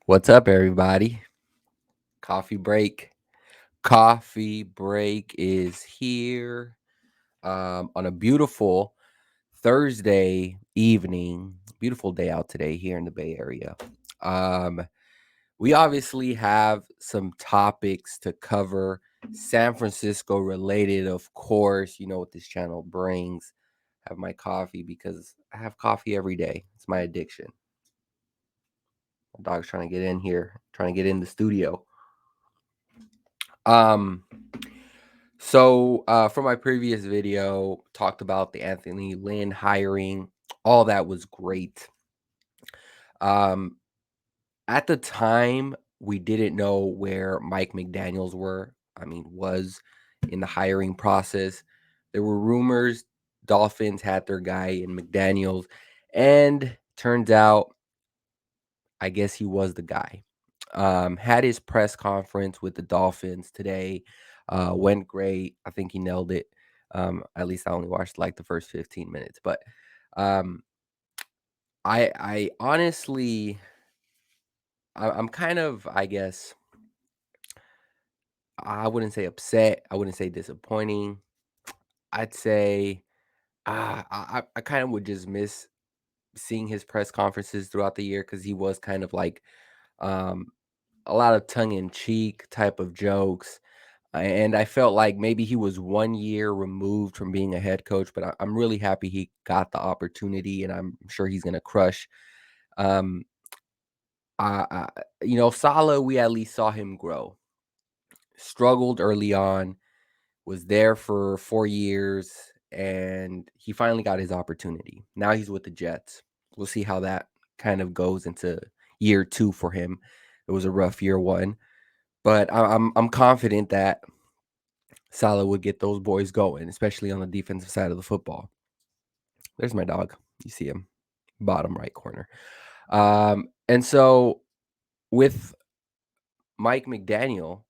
What's up, everybody? Coffee break. Coffee break is here on a beautiful Thursday evening. Beautiful day out today here in the Bay Area. Um, we obviously have some topics to cover, San Francisco related, of course. You know what this channel brings. Have my coffee because I have coffee every day. It's my addiction. My dog's trying to get in here, trying to get in the studio. Um, for my previous video, talked about the Anthony Lynn hiring. All that was great. Um, at the time, we didn't know where Mike McDaniels was in the hiring process. There were rumors Dolphins had their guy in McDaniels, and turns out, I guess he was the guy. Had his press conference with the Dolphins today. Went great. I think he nailed it. At least I only watched like the first 15 minutes, but um, I honestly, I'm kind of, I guess, I wouldn't say upset. I wouldn't say disappointing. I'd say I kind of would just miss seeing his press conferences throughout the year because he was kind of like um, a lot of tongue in cheek type of jokes. And I felt like maybe he was 1 year removed from being a head coach, but I'm really happy he got the opportunity, and I'm sure he's going to crush. Um, Salah, we at least saw him grow. Struggled early on, was there for 4 years, and he finally got his opportunity. Now he's with the Jets. We'll see how that kind of goes into year two for him. It was a rough year one, but I'm confident that Salah would get those boys going, especially on the defensive side of the football. There's my dog. You see him, bottom right corner. And so with Mike McDaniel,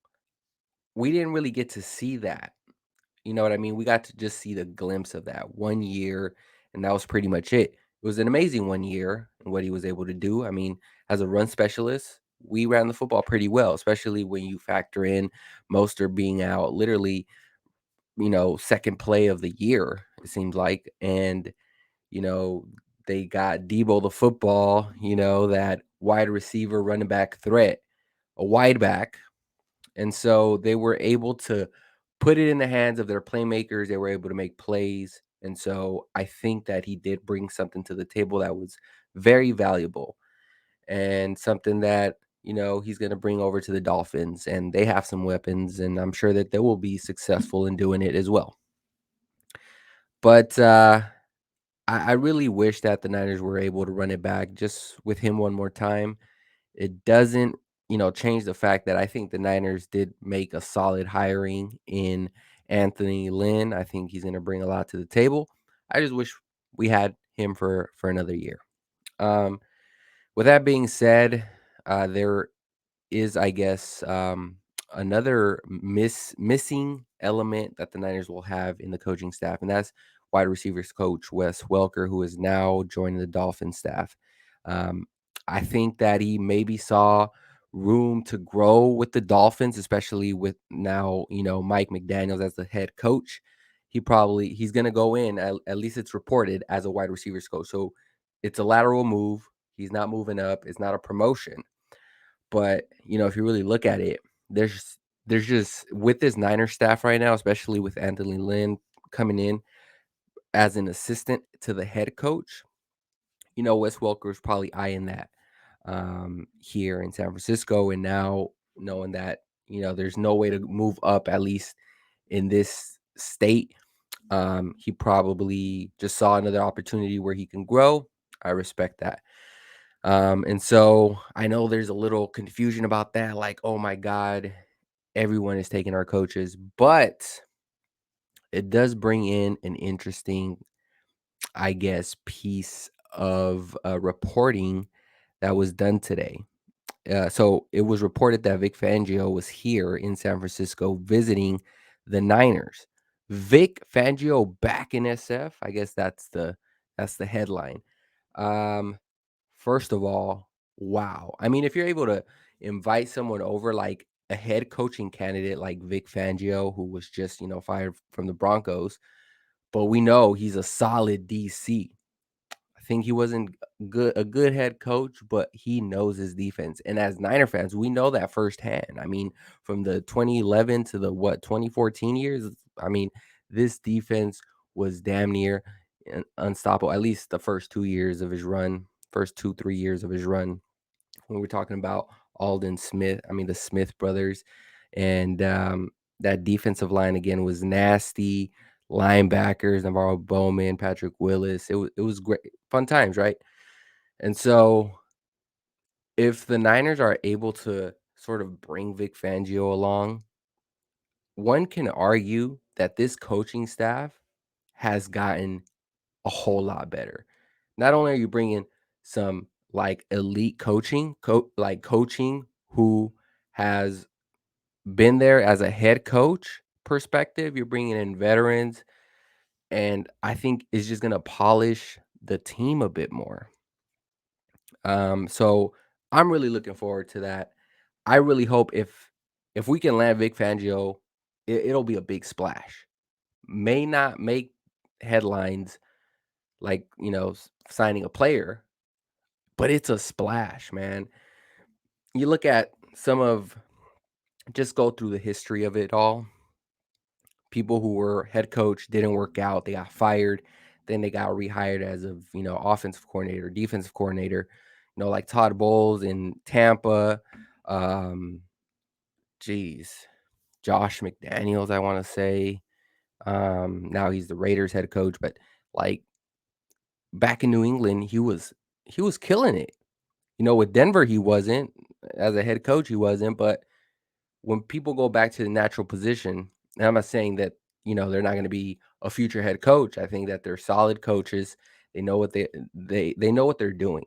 we didn't really get to see that. You know what I mean? We got to just see the glimpse of that 1 year, and that was pretty much it. It was an amazing 1 year and what he was able to do. I mean, as a run specialist, we ran the football pretty well, especially when you factor in Mostert being out literally, second play of the year, it seems like. And, you know, they got Debo the football, that wide receiver running back threat, a wide back. And so they were able to put it in the hands of their playmakers. They were able to make plays. And so I think that he did bring something to the table that was very valuable and something that, he's going to bring over to the Dolphins. And they have some weapons, and I'm sure that they will be successful in doing it as well. But I really wish that the Niners were able to run it back just with him one more time. It doesn't, change the fact that I think the Niners did make a solid hiring in Anthony Lynn. I think he's going to bring a lot to the table. I just wish we had him for another year. Um, with that being said, there is, I guess, another missing element that the Niners will have in the coaching staff, and that's wide receivers coach Wes Welker, who is now joining the Dolphins staff. Um, I think that he maybe saw room to grow with the Dolphins, especially with now, Mike McDaniels as the head coach. He's going to go in, at least it's reported, as a wide receivers coach. So it's a lateral move. He's not moving up. It's not a promotion. But, if you really look at it, there's just with this Niner staff right now, especially with Anthony Lynn coming in as an assistant to the head coach, Wes Welker is probably eyeing that here in San Francisco. And now knowing that, there's no way to move up, at least in this state, he probably just saw another opportunity where he can grow. I respect that. And so I know there's a little confusion about that. Like, oh my God, everyone is taking our coaches. But it does bring in an interesting, I guess, piece of reporting that was done today. So it was reported that Vic Fangio was here in San Francisco visiting the Niners. Vic Fangio back in SF. I guess that's the headline. Um, First of all, Wow. I mean, if you're able to invite someone over, like a head coaching candidate like Vic Fangio, who was just, fired from the Broncos, but we know he's a solid DC. I think he wasn't a good head coach, but he knows his defense. And as Niner fans, we know that firsthand. I mean, from the 2011 to the 2014 years, I mean, this defense was damn near unstoppable. At least the first 2 years of his run, first 2 3 years of his run. When we're talking about Alden Smith, I mean the Smith brothers, and that defensive line again was nasty. Linebackers, Navarro Bowman, Patrick Willis. It was great, fun times, right? And so if the Niners are able to sort of bring Vic Fangio along, one can argue that this coaching staff has gotten a whole lot better. Not only are you bringing some like elite coaching, like coaching who has been there as a head coach perspective, you're bringing in veterans, and I think it's just going to polish the team a bit more. So I'm really looking forward to that. I really hope if we can land Vic Fangio, it'll be a big splash. May not make headlines like signing a player, but it's a splash, man. You look at just go through the history of it all. People who were head coach didn't work out, they got fired, then they got rehired as offensive coordinator, defensive coordinator, like Todd Bowles in Tampa. Um, geez, Josh McDaniels, I want to say. Now he's the Raiders head coach, but like back in New England, he was killing it. With Denver, he wasn't. As a head coach, he wasn't. But when people go back to the natural position, and I'm not saying that, they're not going to be a future head coach. I think that they're solid coaches. They know what they know what they're doing.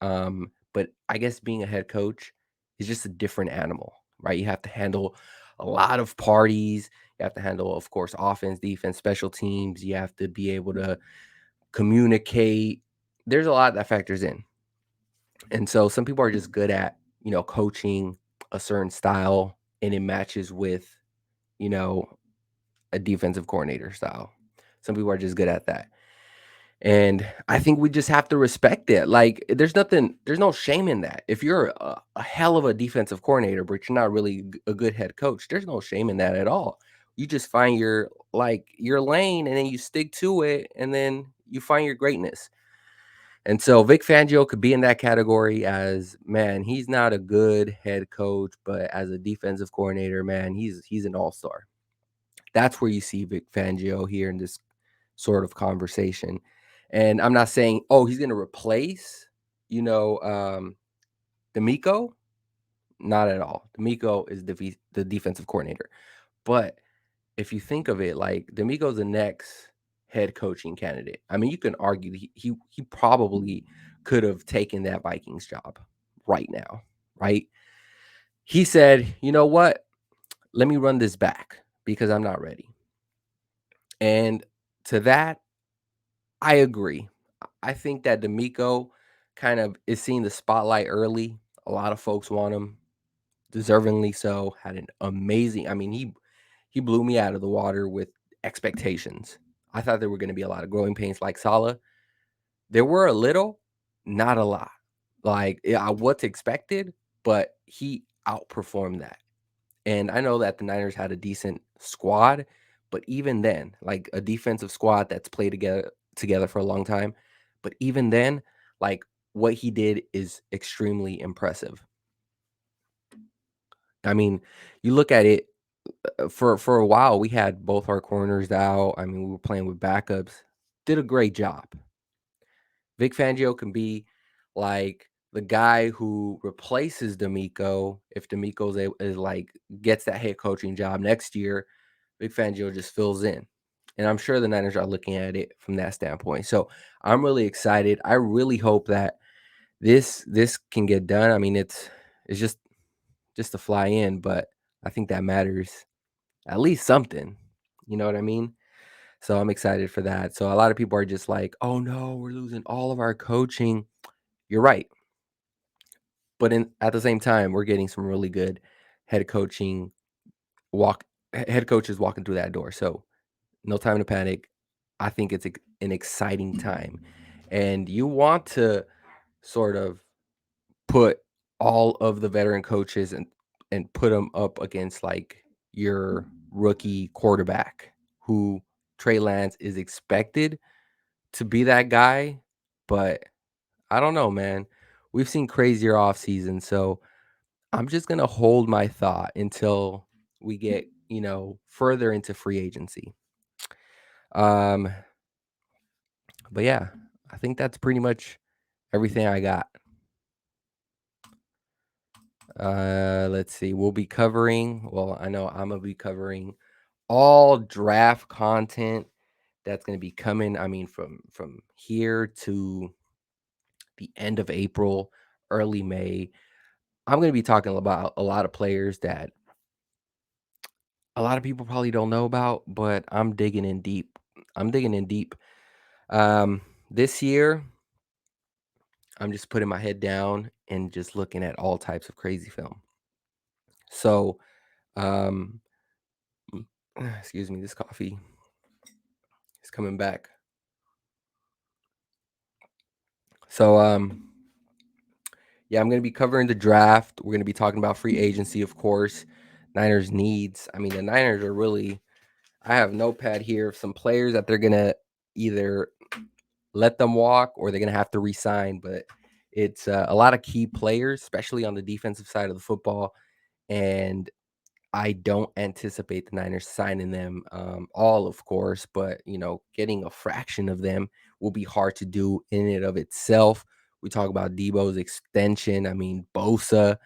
But I guess being a head coach is just a different animal, right? You have to handle a lot of parties. You have to handle, of course, offense, defense, special teams. You have to be able to communicate. There's a lot that factors in. And so some people are just good at, coaching a certain style and it matches with, you know, a defensive coordinator style. Some people are just good at that. And I think we just have to respect it. Like there's no shame in that. If you're a hell of a defensive coordinator, but you're not really a good head coach, there's no shame in that at all. You just find your lane and then you stick to it and then you find your greatness. And so Vic Fangio could be in that category as, man, he's not a good head coach, but as a defensive coordinator, man, he's an all-star. That's where you see Vic Fangio here in this sort of conversation. And I'm not saying, oh, he's going to replace, D'Amico. Not at all. D'Amico is the defensive coordinator. But if you think of it, like D'Amico's the next head coaching candidate. I mean, you can argue he probably could have taken that Vikings job right now, right? He said, "You know what? Let me run this back because I'm not ready." And to that, I agree. I think that D'Amico kind of is seeing the spotlight early. A lot of folks want him, deservingly so. Had an amazing. I mean, he blew me out of the water with expectations. I thought there were going to be a lot of growing pains like Salah. There were a little, not a lot. Like what's expected, but he outperformed that. And I know that the Niners had a decent squad, but even then, like a defensive squad that's played together for a long time, but even then, like what he did is extremely impressive. I mean, you look at it for a while, we had both our corners out. I mean, we were playing with backups. Did a great job. Vic Fangio can be like the guy who replaces D'Amico if D'Amico's like gets that head coaching job next year. Vic Fangio just fills in, and I'm sure the Niners are looking at it from that standpoint. So I'm really excited. I really hope that this can get done. I mean, it's just to fly in, but I think that matters at least something. You know what I mean? So I'm excited for that. So a lot of people are just like, "Oh no, we're losing all of our coaching." You're right. But at the same time, we're getting some really good head coaching walk head coaches walking through that door. So no time to panic. I think it's an exciting time. And you want to sort of put all of the veteran coaches and put them up against like your rookie quarterback who Trey Lance is expected to be that guy, but I don't know, man. We've seen crazier off seasons, so I'm just gonna hold my thought until we get, further into free agency. Um, but yeah, I think that's pretty much everything I got. Let's see. I know I'm gonna be covering all draft content that's gonna be coming. I mean, from here to the end of April, early May. I'm gonna be talking about a lot of players that a lot of people probably don't know about, but I'm digging in deep. I'm digging in deep. This year, I'm just putting my head down and just looking at all types of crazy film. So, um, excuse me, this coffee is coming back. So, yeah, I'm gonna be covering the draft. We're gonna be talking about free agency, of course. Niners needs. I mean, the Niners are really. I have a notepad here of some players that they're gonna either let them walk or they're gonna have to resign. But it's a lot of key players, especially on the defensive side of the football, and I don't anticipate the Niners signing them all, of course, but getting a fraction of them will be hard to do in and of itself. We talk about Debo's extension. I mean, Bosa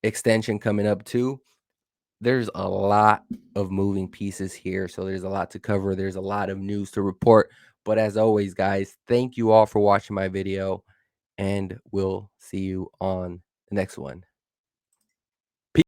extension coming up too. There's a lot of moving pieces here, so there's a lot to cover. There's a lot of news to report. But as always, guys, thank you all for watching my video, and we'll see you on the next one.